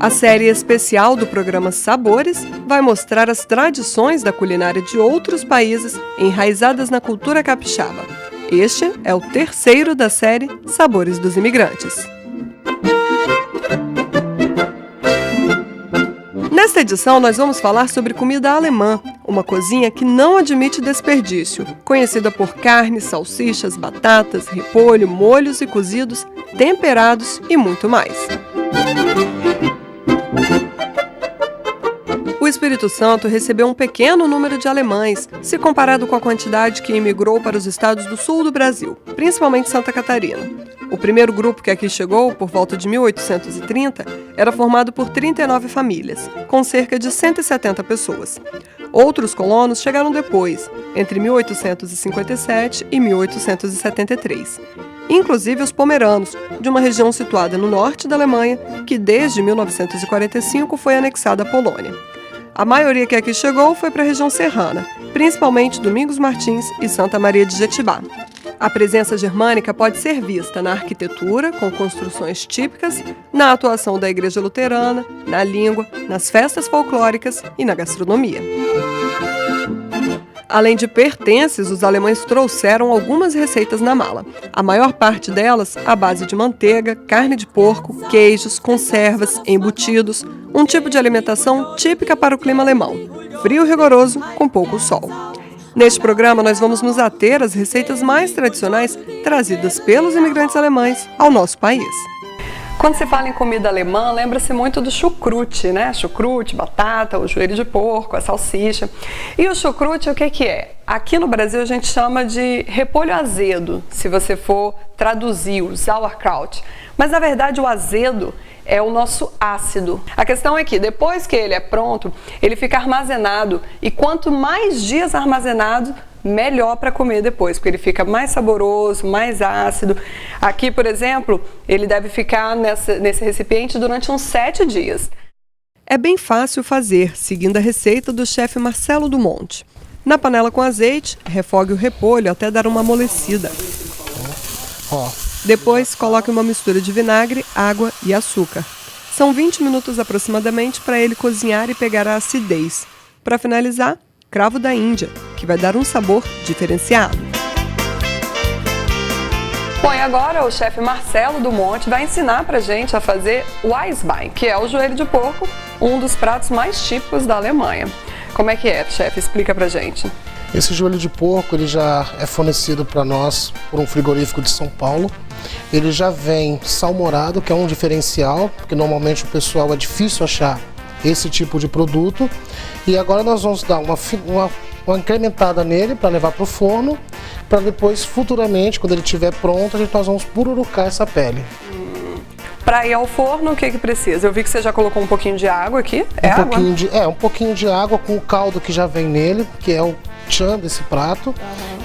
A série especial do programa Sabores vai mostrar as tradições da culinária de outros países enraizadas na cultura capixaba. Este é o terceiro da série Sabores dos Imigrantes. Nesta edição, nós vamos falar sobre comida alemã, uma cozinha que não admite desperdício, conhecida por carne, salsichas, batatas, repolho, molhos e cozidos, temperados e muito mais. O Espírito Santo recebeu um pequeno número de alemães, se comparado com a quantidade que imigrou para os estados do sul do Brasil, principalmente Santa Catarina. O primeiro grupo que aqui chegou, por volta de 1830, era formado por 39 famílias, com cerca de 170 pessoas. Outros colonos chegaram depois, entre 1857 e 1873. Inclusive os pomeranos, de uma região situada no norte da Alemanha, que desde 1945 foi anexada à Polônia. A maioria que aqui chegou foi para a região serrana, principalmente Domingos Martins e Santa Maria de Jetibá. A presença germânica pode ser vista na arquitetura, com construções típicas, na atuação da Igreja Luterana, na língua, nas festas folclóricas e na gastronomia. Além de pertences, os alemães trouxeram algumas receitas na mala. A maior parte delas à base de manteiga, carne de porco, queijos, conservas, embutidos, um tipo de alimentação típica para o clima alemão, frio rigoroso com pouco sol. Neste programa, nós vamos nos ater às receitas mais tradicionais trazidas pelos imigrantes alemães ao nosso país. Quando se fala em comida alemã, lembra-se muito do chucrute, né? Chucrute, batata, o joelho de porco, a salsicha. E o chucrute, o que é? Aqui no Brasil a gente chama de repolho azedo, se você for traduzir o sauerkraut. Mas na verdade o azedo é o nosso ácido. A questão é que depois que ele é pronto, ele fica armazenado e quanto mais dias armazenado, melhor para comer depois, porque ele fica mais saboroso, mais ácido. Aqui, por exemplo, ele deve ficar nesse recipiente durante uns 7 dias. É bem fácil fazer, seguindo a receita do chefe Marcelo Dumont. Na panela com azeite, refogue o repolho até dar uma amolecida. Depois, coloque uma mistura de vinagre, água e açúcar. São 20 minutos aproximadamente para ele cozinhar e pegar a acidez. Para finalizar, cravo da Índia, que vai dar um sabor diferenciado. Bom, e agora o chefe Marcelo Dumont vai ensinar pra gente a fazer o Eisbein, que é o joelho de porco, um dos pratos mais típicos da Alemanha. Como é que é, chefe? Explica pra gente. Esse joelho de porco ele já é fornecido para nós por um frigorífico de São Paulo. Ele já vem salmourado, que é um diferencial, porque normalmente o pessoal é difícil achar esse tipo de produto. E agora nós vamos dar uma incrementada nele para levar para o forno, para depois, futuramente, quando ele estiver pronto, nós vamos pururucar essa pele. Para ir ao forno, o que precisa? Eu vi que você já colocou um pouquinho de água aqui. Um pouquinho de água com o caldo que já vem nele, que é o tchan desse prato.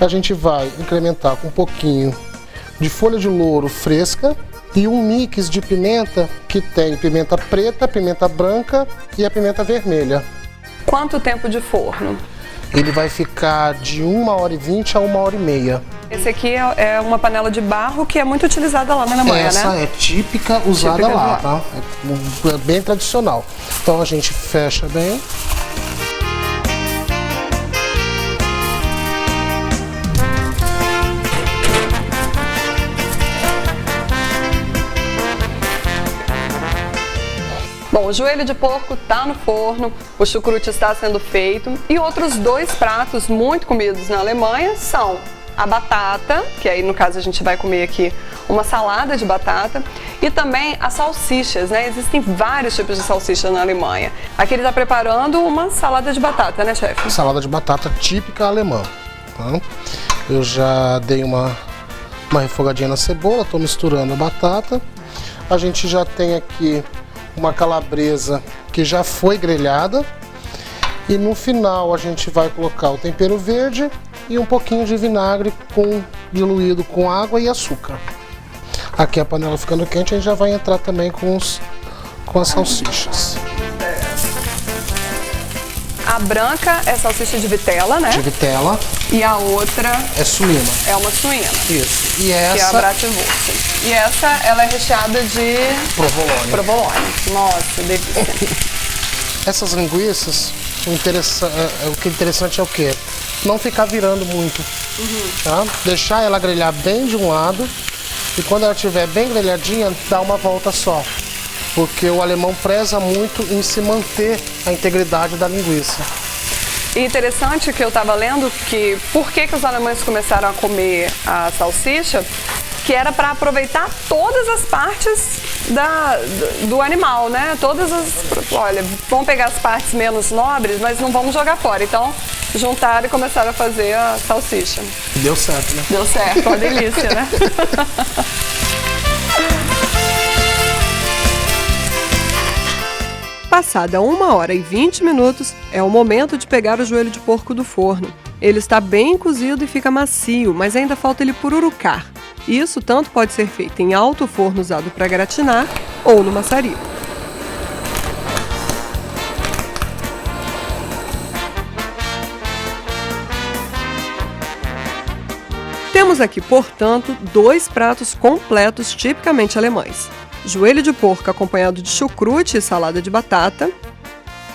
A gente vai incrementar com um pouquinho de folha de louro fresca e um mix de pimenta que tem pimenta preta, pimenta branca e a pimenta vermelha. Quanto tempo de forno? Ele vai ficar de 1h20 a 1h30. Esse aqui é uma panela de barro que é muito utilizada lá na Alemanha, né? Essa é típica, usada lá, tá? É bem tradicional. Então a gente fecha bem. Bom, o joelho de porco está no forno, o chucrute está sendo feito e outros 2 pratos muito comidos na Alemanha são a batata, que aí no caso a gente vai comer aqui uma salada de batata, e também as salsichas, né? Existem vários tipos de salsicha na Alemanha. Aqui ele está preparando uma salada de batata, né, chefe? Salada de batata típica alemã. Tá? Eu já dei uma refogadinha na cebola, estou misturando a batata. A gente já tem aqui uma calabresa que já foi grelhada e no final a gente vai colocar o tempero verde e um pouquinho de vinagre diluído com água e açúcar. Aqui a panela ficando quente, a gente já vai entrar também com as salsichas. A branca é salsicha de vitela, né? De vitela. E a outra é suína. É uma suína. Isso. E essa... que é a Bratwurst. E essa, ela é recheada de... provolone. Provolone. Nossa, delícia. Essas linguiças, o que é interessante é o quê? Não ficar virando muito. Tá? Deixar ela grelhar bem de um lado. E quando ela estiver bem grelhadinha, dá uma volta só. Porque o alemão preza muito em se manter a integridade da linguiça. E interessante que eu estava lendo que por que os alemães começaram a comer a salsicha, que era para aproveitar todas as partes do animal, né? Olha, vamos pegar as partes menos nobres, mas não vamos jogar fora. Então, juntaram e começaram a fazer a salsicha. Deu certo, né? Deu certo, uma delícia, né? Passada 1h20, é o momento de pegar o joelho de porco do forno. Ele está bem cozido e fica macio, mas ainda falta ele pururucar. Isso tanto pode ser feito em alto forno usado para gratinar ou no maçarico. Temos aqui, portanto, 2 pratos completos tipicamente alemães. Joelho de porco acompanhado de chucrute e salada de batata,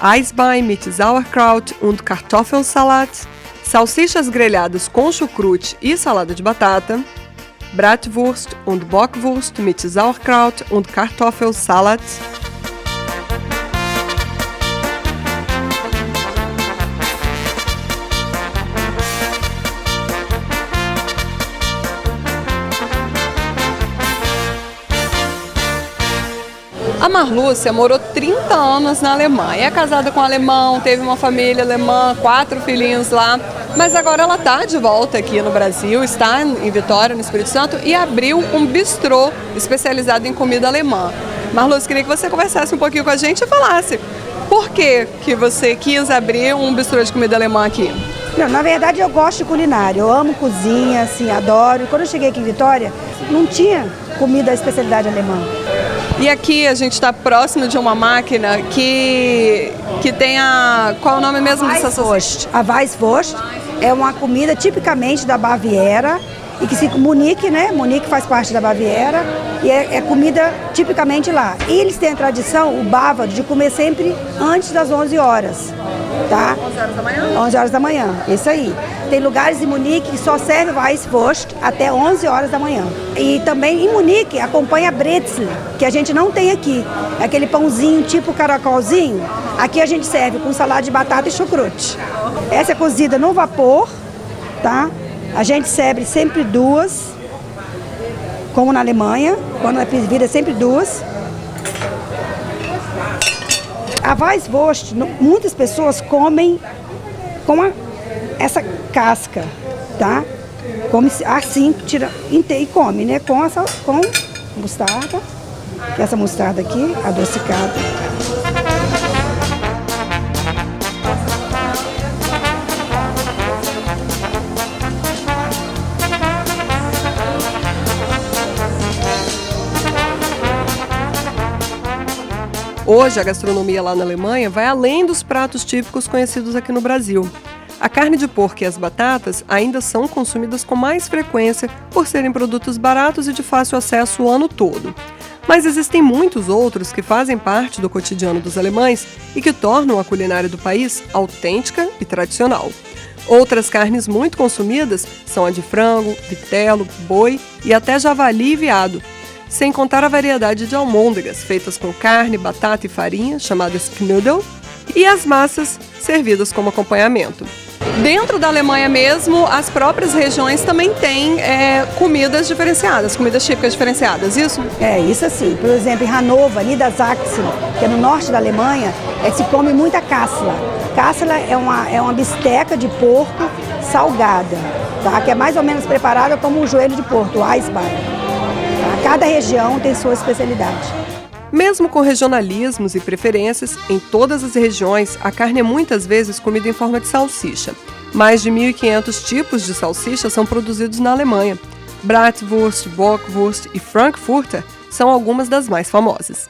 Eisbein mit Sauerkraut und Kartoffelsalat, salsichas grelhadas com chucrute e salada de batata, Bratwurst und Bockwurst mit Sauerkraut und Kartoffelsalat, a Marlúcia morou 30 anos na Alemanha. É casada com um alemão, teve uma família alemã, 4 filhinhos lá. Mas agora ela está de volta aqui no Brasil, está em Vitória, no Espírito Santo, e abriu um bistrô especializado em comida alemã. Marlúcia, queria que você conversasse um pouquinho com a gente e falasse por que você quis abrir um bistrô de comida alemã aqui. Não, na verdade eu gosto de culinária, eu amo cozinha, assim, adoro. E quando eu cheguei aqui em Vitória, não tinha comida especialidade alemã. E aqui a gente está próximo de uma máquina que tem a... Qual é o nome mesmo dessa salsicha? A Weisswurst é uma comida tipicamente da Baviera e que se Munique, né? Munique faz parte da Baviera e é comida tipicamente lá. E eles têm a tradição, o bávaro, de comer sempre antes das 11 horas, tá? 11 horas da manhã? 11 horas da manhã, isso aí. Tem lugares em Munique que só serve Weisswurst até 11 horas da manhã. E também em Munique acompanha Brezel, que a gente não tem aqui. É aquele pãozinho tipo caracolzinho. Aqui a gente serve com salada de batata e chucrute. Essa é cozida no vapor, tá? A gente serve sempre 2, como na Alemanha. Quando é servida, sempre 2. A Weisswurst, muitas pessoas comem com essa casca, tá? Come assim, tira e come, né? Com mostarda, que é essa mostarda aqui, adocicada. Hoje, a gastronomia lá na Alemanha vai além dos pratos típicos conhecidos aqui no Brasil. A carne de porco e as batatas ainda são consumidas com mais frequência por serem produtos baratos e de fácil acesso o ano todo. Mas existem muitos outros que fazem parte do cotidiano dos alemães e que tornam a culinária do país autêntica e tradicional. Outras carnes muito consumidas são a de frango, vitelo, boi e até javali e veado, sem contar a variedade de almôndegas feitas com carne, batata e farinha, chamadas Knödel, e as massas servidas como acompanhamento. Dentro da Alemanha mesmo, as próprias regiões também têm comidas diferenciadas, comidas típicas diferenciadas, isso? É, isso assim. Por exemplo, em Hannover, Niedersachsen, que é no norte da Alemanha, se come muita Kassler. Kassler é uma bisteca de porco salgada, tá? Que é mais ou menos preparada como um joelho de porco, o Eisbein. Tá? Cada região tem sua especialidade. Mesmo com regionalismos e preferências, em todas as regiões, a carne é muitas vezes comida em forma de salsicha. Mais de 1.500 tipos de salsicha são produzidos na Alemanha. Bratwurst, Bockwurst e Frankfurter são algumas das mais famosas.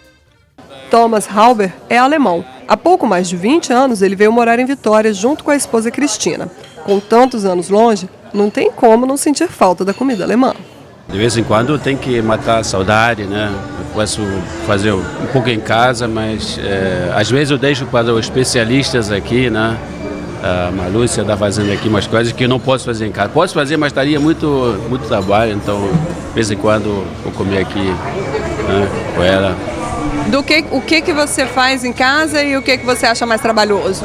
Thomas Hauber é alemão Há pouco mais de 20 anos, ele veio morar em Vitória junto com a esposa Cristina. Com tantos anos longe, não tem como não sentir falta da comida alemã. De vez em quando tem que matar a saudade, né? Eu posso fazer um pouco em casa, mas às vezes eu deixo para os especialistas aqui, né? A Malúcia está fazendo aqui umas coisas que eu não posso fazer em casa. Posso fazer, mas estaria muito trabalho, então de vez em quando vou comer aqui, né, com ela. O que você faz em casa e o que você acha mais trabalhoso?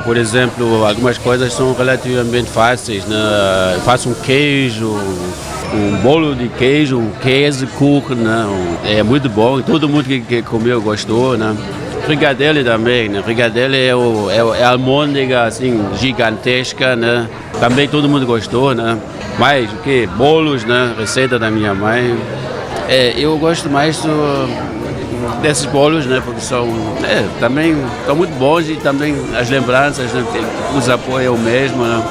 Por exemplo, algumas coisas são relativamente fáceis, né? Eu faço um queijo, um bolo de queijo, um Käsekuchen, né? É muito bom, todo mundo que comeu gostou, né? Fricadelle também, né? Fricadelle é a almôndega assim, gigantesca, né? Também todo mundo gostou, né? Mas o que? Bolos, né? Receita da minha mãe. Eu gosto mais desses bolos, né? Porque também estão muito bons e também as lembranças, né? Os apoios é o mesmo, né?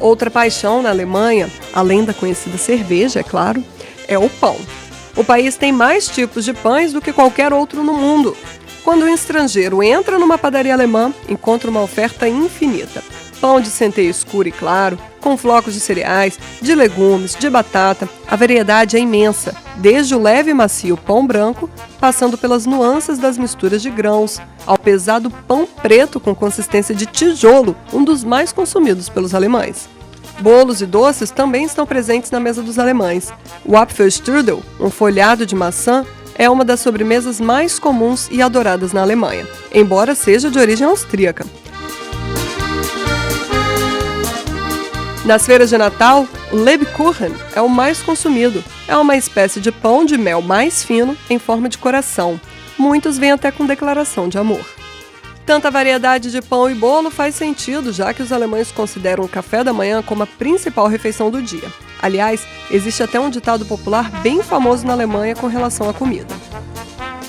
Outra paixão na Alemanha, além da conhecida cerveja, é claro, é o pão. O país tem mais tipos de pães do que qualquer outro no mundo. Quando um estrangeiro entra numa padaria alemã, encontra uma oferta infinita. Pão de centeio escuro e claro, com flocos de cereais, de legumes, de batata. A variedade é imensa, desde o leve e macio pão branco, passando pelas nuances das misturas de grãos, ao pesado pão preto com consistência de tijolo, um dos mais consumidos pelos alemães. Bolos e doces também estão presentes na mesa dos alemães. O Apfelstrudel, um folhado de maçã, é uma das sobremesas mais comuns e adoradas na Alemanha, embora seja de origem austríaca. Nas feiras de Natal, o Lebkuchen é o mais consumido. É uma espécie de pão de mel mais fino, em forma de coração. Muitos vêm até com declaração de amor. Tanta variedade de pão e bolo faz sentido, já que os alemães consideram o café da manhã como a principal refeição do dia. Aliás, existe até um ditado popular bem famoso na Alemanha com relação à comida.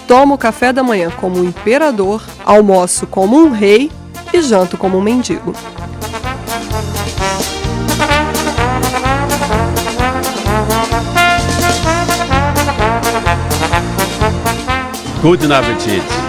Tomo o café da manhã como um imperador, almoço como um rei e janto como um mendigo. Guten Appetit!